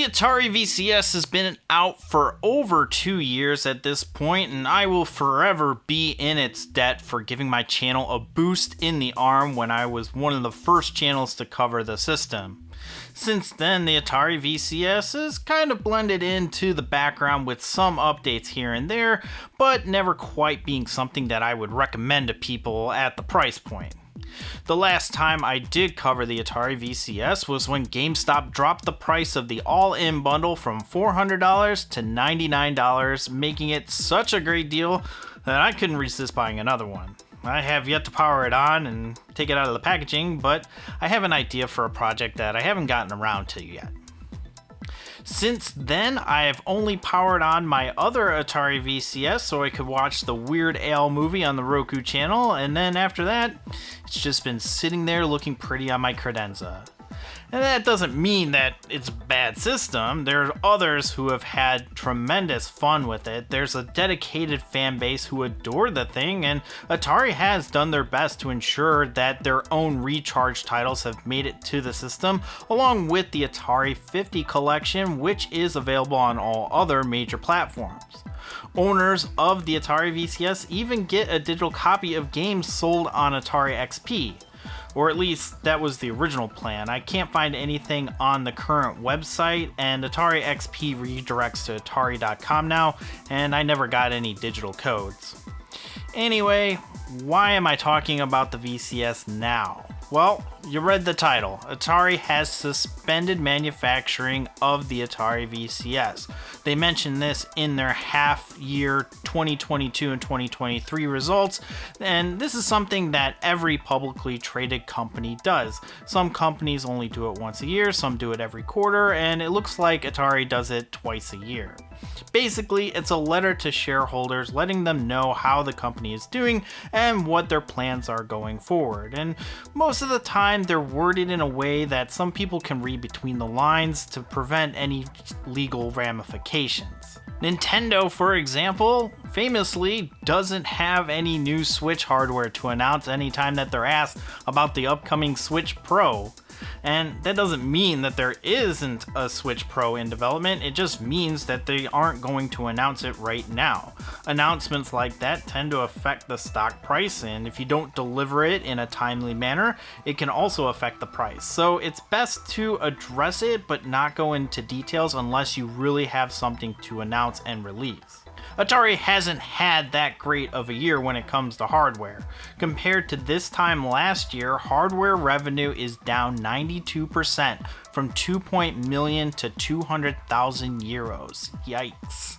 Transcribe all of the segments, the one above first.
Atari VCS has been out for over 2 years at this point, and I will forever be in its debt for giving my channel a boost in the arm when I was one of the first channels to cover the system. Since then, the Atari VCS has kind of blended into the background with some updates here and there, but never quite being something that I would recommend to people at the price point. The last time I did cover the Atari VCS was when GameStop dropped the price of the all-in bundle from $400 to $99, making it such a great deal that I couldn't resist buying another one. I have yet to power it on and take it out of the packaging, but I have an idea for a project that I haven't gotten around to yet. Since then, I have only powered on my other Atari VCS so I could watch the Weird Al movie on the Roku channel, and then after that, it's just been sitting there looking pretty on my credenza. And that doesn't mean that it's a bad system. There are others who have had tremendous fun with it. There's a dedicated fan base who adore the thing, and Atari has done their best to ensure that their own recharge titles have made it to the system, along with the Atari 50 collection, which is available on all other major platforms. Owners of the Atari VCS even get a digital copy of games sold on Atari XP. Or at least that was the original plan. I can't find anything on the current website, and Atari XP redirects to Atari.com now, and I never got any digital codes. Anyway, why am I talking about the VCS now? Well, you read the title. Atari has suspended manufacturing of the Atari VCS. They mentioned this in their half-year 2022 and 2023 results, and this is something that every publicly traded company does. Some companies only do it once a year, some do it every quarter, and it looks like Atari does it twice a year. Basically, it's a letter to shareholders letting them know how the company is doing and what their plans are going forward. And most of the time, they're worded in a way that some people can read between the lines to prevent any legal ramifications. Nintendo, for example, famously doesn't have any new Switch hardware to announce anytime that they're asked about the upcoming Switch Pro. And that doesn't mean that there isn't a Switch Pro in development, it just means that they aren't going to announce it right now. Announcements like that tend to affect the stock price, and if you don't deliver it in a timely manner, it can also affect the price. So it's best to address it but not go into details unless you really have something to announce and release. Atari hasn't had that great of a year when it comes to hardware. Compared to this time last year, hardware revenue is down 92% from 2 million to 200,000 euros. Yikes.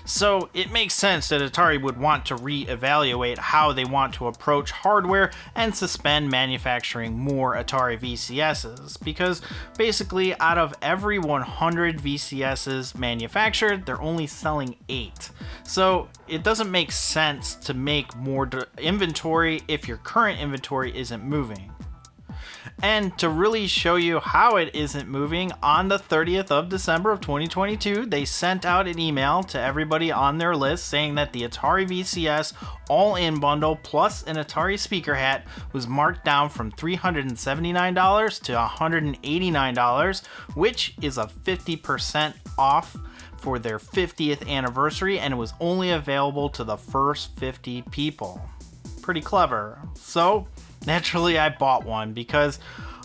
So it makes sense that Atari would want to reevaluate how they want to approach hardware and suspend manufacturing more Atari VCSs, because basically out of every 100 VCSs manufactured, they're only selling 8. So it doesn't make sense to make more inventory if your current inventory isn't moving. And to really show you how it isn't moving, on the 30th of December of 2022, they sent out an email to everybody on their list saying that the Atari VCS all-in bundle plus an Atari speaker hat was marked down from $379 to $189, which is a 50% off for their 50th anniversary, and it was only available to the first 50 people. Pretty clever. So naturally, I bought one because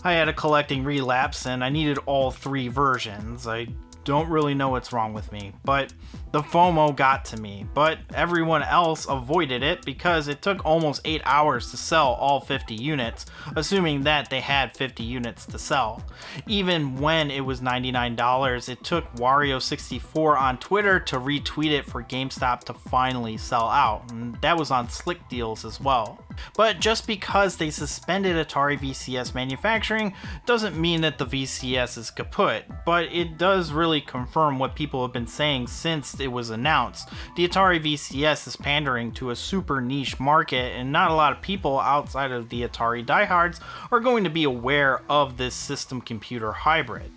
I had a collecting relapse and I needed all 3 versions. I don't really know what's wrong with me, but the FOMO got to me. But everyone else avoided it because it took almost 8 hours to sell all 50 units, assuming that they had 50 units to sell. Even when it was $99, it took Wario64 on Twitter to retweet it for GameStop to finally sell out, and that was on Slick Deals as well. But just because they suspended Atari VCS manufacturing doesn't mean that the VCS is kaput, but it does really confirm what people have been saying since it was announced. The Atari VCS is pandering to a super niche market, and not a lot of people outside of the Atari diehards are going to be aware of this system computer hybrid.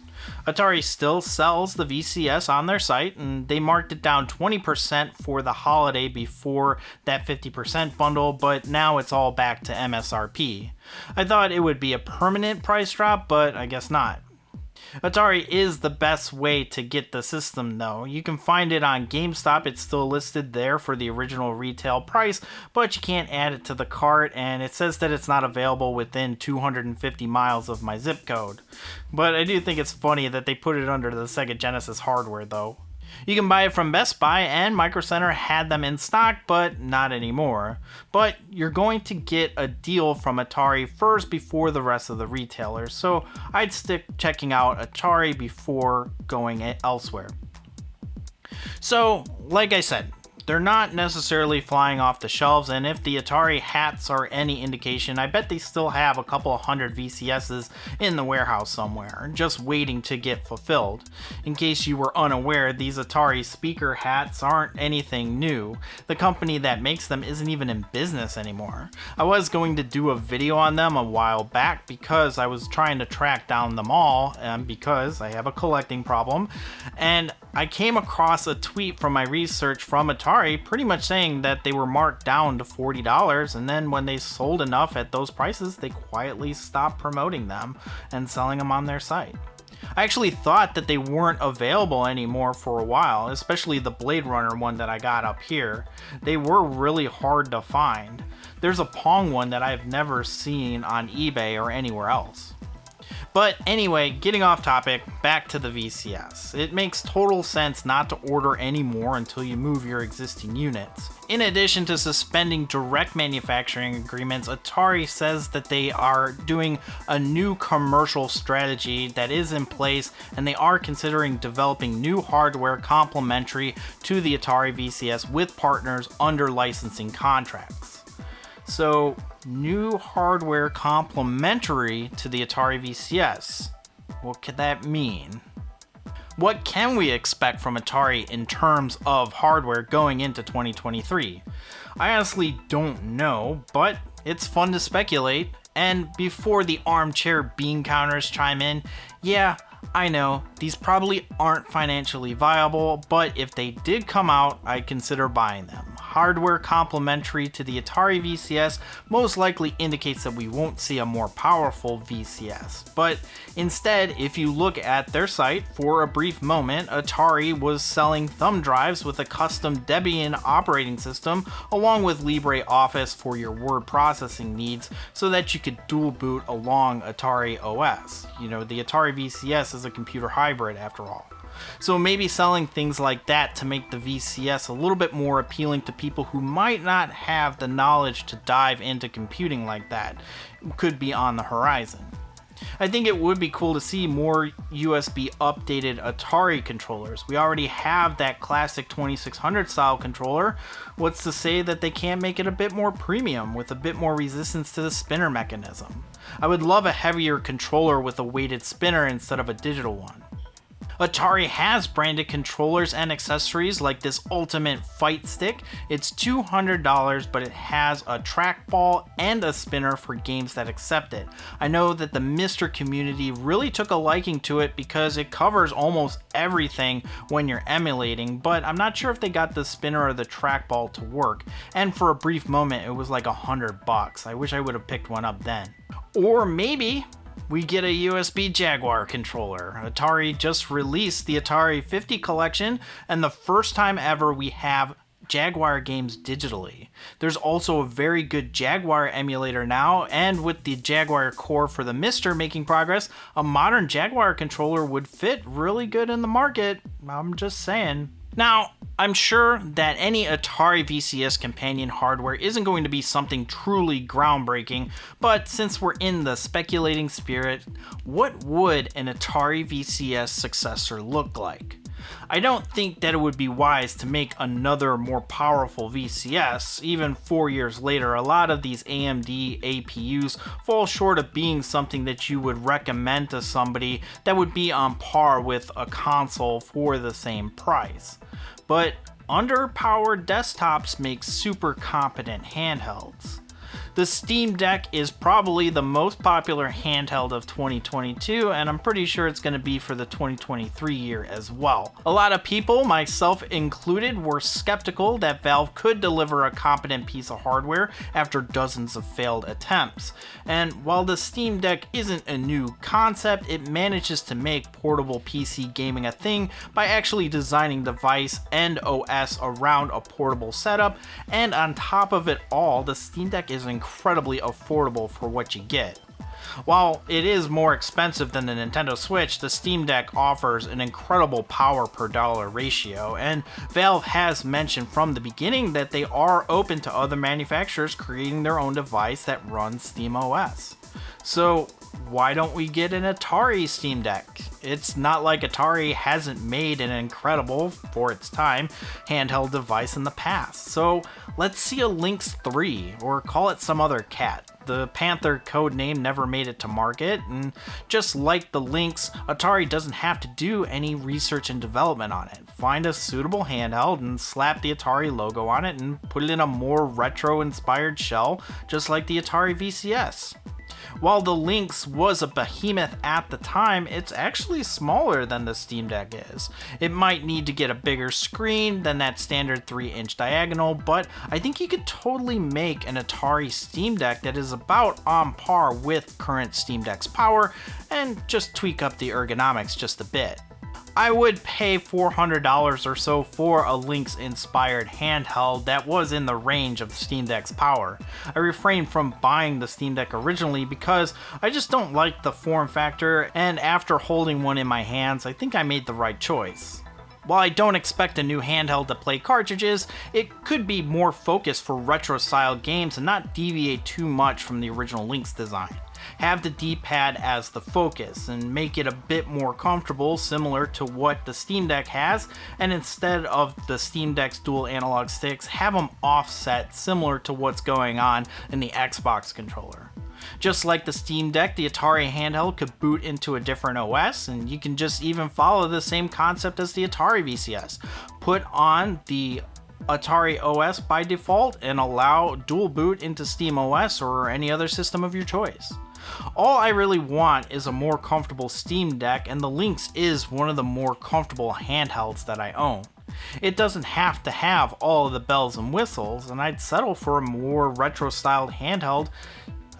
Atari still sells the VCS on their site, and they marked it down 20% for the holiday before that 50% bundle, but now it's all back to MSRP. I thought it would be a permanent price drop, but I guess not. Atari is the best way to get the system though. You can find it on GameStop, it's still listed there for the original retail price, but you can't add it to the cart, and it says that it's not available within 250 miles of my zip code. But I do think it's funny that they put it under the Sega Genesis hardware though. You can buy it from Best Buy, and Micro Center had them in stock, but not anymore. But you're going to get a deal from Atari first before the rest of the retailers, so I'd stick checking out Atari before going elsewhere. So, like I said, they're not necessarily flying off the shelves, and if the Atari hats are any indication, I bet they still have a couple hundred VCSs in the warehouse somewhere, just waiting to get fulfilled. In case you were unaware, these Atari speaker hats aren't anything new. The company that makes them isn't even in business anymore. I was going to do a video on them a while back because I was trying to track down them all, and because I have a collecting problem, and I came across a tweet from my research from Atari pretty much saying that they were marked down to $40, and then when they sold enough at those prices, they quietly stopped promoting them and selling them on their site. I actually thought that they weren't available anymore for a while, especially the Blade Runner one that I got up here. They were really hard to find. There's a Pong one that I've never seen on eBay or anywhere else. But anyway, getting off topic, back to the VCS. It makes total sense not to order any more until you move your existing units. In addition to suspending direct manufacturing agreements, Atari says that they are doing a new commercial strategy that is in place, and they are considering developing new hardware complementary to the Atari VCS with partners under licensing contracts. So, new hardware complementary to the Atari VCS. What could that mean? What can we expect from Atari in terms of hardware going into 2023? I honestly don't know, but it's fun to speculate. And before the armchair bean counters chime in, yeah, I know, these probably aren't financially viable, but if they did come out, I'd consider buying them. Hardware complementary to the Atari VCS most likely indicates that we won't see a more powerful VCS. But instead, if you look at their site, for a brief moment, Atari was selling thumb drives with a custom Debian operating system along with LibreOffice for your word processing needs so that you could dual boot along Atari OS. You know, the Atari VCS is a computer hybrid after all. So maybe selling things like that to make the VCS a little bit more appealing to people who might not have the knowledge to dive into computing like that could be on the horizon. I think it would be cool to see more USB updated Atari controllers. We already have that classic 2600 style controller. What's to say that they can't make it a bit more premium with a bit more resistance to the spinner mechanism? I would love a heavier controller with a weighted spinner instead of a digital one. Atari has branded controllers and accessories like this Ultimate Fight Stick. It's $200, but it has a trackball and a spinner for games that accept it. I know that the Mr. community really took a liking to it because it covers almost everything when you're emulating, but I'm not sure if they got the spinner or the trackball to work. And for a brief moment, it was like $100. I wish I would have picked one up then. Or maybe we get a USB Jaguar controller. Atari just released the Atari 50 collection, and the first time ever we have Jaguar games digitally. There's also a very good Jaguar emulator now, and with the Jaguar core for the Mister making progress, a modern Jaguar controller would fit really good in the market. I'm just saying. Now, I'm sure that any Atari VCS companion hardware isn't going to be something truly groundbreaking, but since we're in the speculating spirit, what would an Atari VCS successor look like? I don't think that it would be wise to make another more powerful VCS. Even 4 years later, a lot of these AMD APUs fall short of being something that you would recommend to somebody that would be on par with a console for the same price. But underpowered desktops make super competent handhelds. The Steam Deck is probably the most popular handheld of 2022, and I'm pretty sure it's going to be for the 2023 year as well. A lot of people, myself included, were skeptical that Valve could deliver a competent piece of hardware after dozens of failed attempts. And while the Steam Deck isn't a new concept, it manages to make portable PC gaming a thing by actually designing device and OS around a portable setup, and on top of it all, the Steam Deck is incredibly affordable for what you get. While it is more expensive than the Nintendo Switch, the Steam Deck offers an incredible power per dollar ratio, and Valve has mentioned from the beginning that they are open to other manufacturers creating their own device that runs SteamOS. So why don't we get an Atari Steam Deck? It's not like Atari hasn't made an incredible, for its time, handheld device in the past. So let's see a Lynx 3, or call it some other cat. The Panther code name never made it to market, and just like the Lynx, Atari doesn't have to do any research and development on it. Find a suitable handheld and slap the Atari logo on it and put it in a more retro-inspired shell, just like the Atari VCS. While the Lynx was a behemoth at the time, it's actually smaller than the Steam Deck is. It might need to get a bigger screen than that standard 3-inch diagonal, but I think you could totally make an Atari Steam Deck that is about on par with current Steam Deck's power, and just tweak up the ergonomics just a bit. I would pay $400 or so for a Lynx inspired handheld that was in the range of the Steam Deck's power. I refrained from buying the Steam Deck originally because I just don't like the form factor, and after holding one in my hands, I think I made the right choice. While I don't expect a new handheld to play cartridges, it could be more focused for retro-style games and not deviate too much from the original Lynx design. Have the D-pad as the focus and make it a bit more comfortable, similar to what the Steam Deck has, and instead of the Steam Deck's dual analog sticks, have them offset similar to what's going on in the Xbox controller. Just like the Steam Deck, the Atari handheld could boot into a different OS, and you can just even follow the same concept as the Atari VCS. Put on the Atari OS by default and allow dual boot into SteamOS or any other system of your choice. All I really want is a more comfortable Steam Deck, and the Lynx is one of the more comfortable handhelds that I own. It doesn't have to have all of the bells and whistles, and I'd settle for a more retro-styled handheld.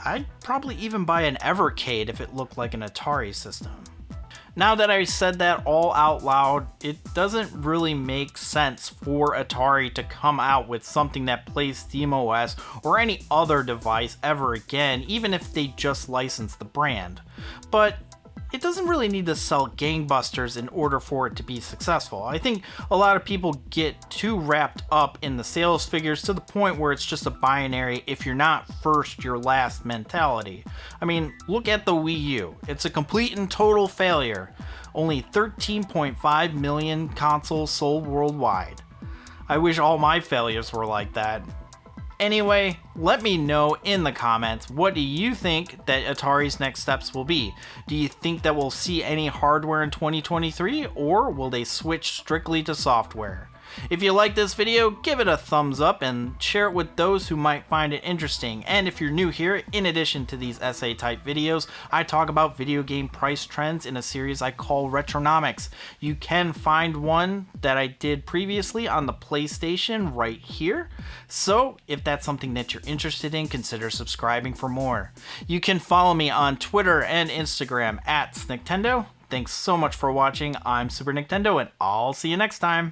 I'd probably even buy an Evercade if it looked like an Atari system. Now that I said that all out loud, it doesn't really make sense for Atari to come out with something that plays SteamOS or any other device ever again, even if they just license the brand. But it doesn't really need to sell gangbusters in order for it to be successful. I think a lot of people get too wrapped up in the sales figures to the point where it's just a binary if you're not first, you're last mentality. I mean, look at the Wii U. It's a complete and total failure. Only 13.5 million consoles sold worldwide. I wish all my failures were like that. Anyway, let me know in the comments, what do you think that Atari's next steps will be? Do you think that we'll see any hardware in 2023, or will they switch strictly to software? If you like this video, give it a thumbs up and share it with those who might find it interesting. And if you're new here, in addition to these essay type videos, I talk about video game price trends in a series I call Retronomics. You can find one that I did previously on the PlayStation right here. So if that's something that you're interested in, consider subscribing for more. You can follow me on Twitter and Instagram at SNICTendo. Thanks so much for watching. I'm Super Nintendo, and I'll see you next time.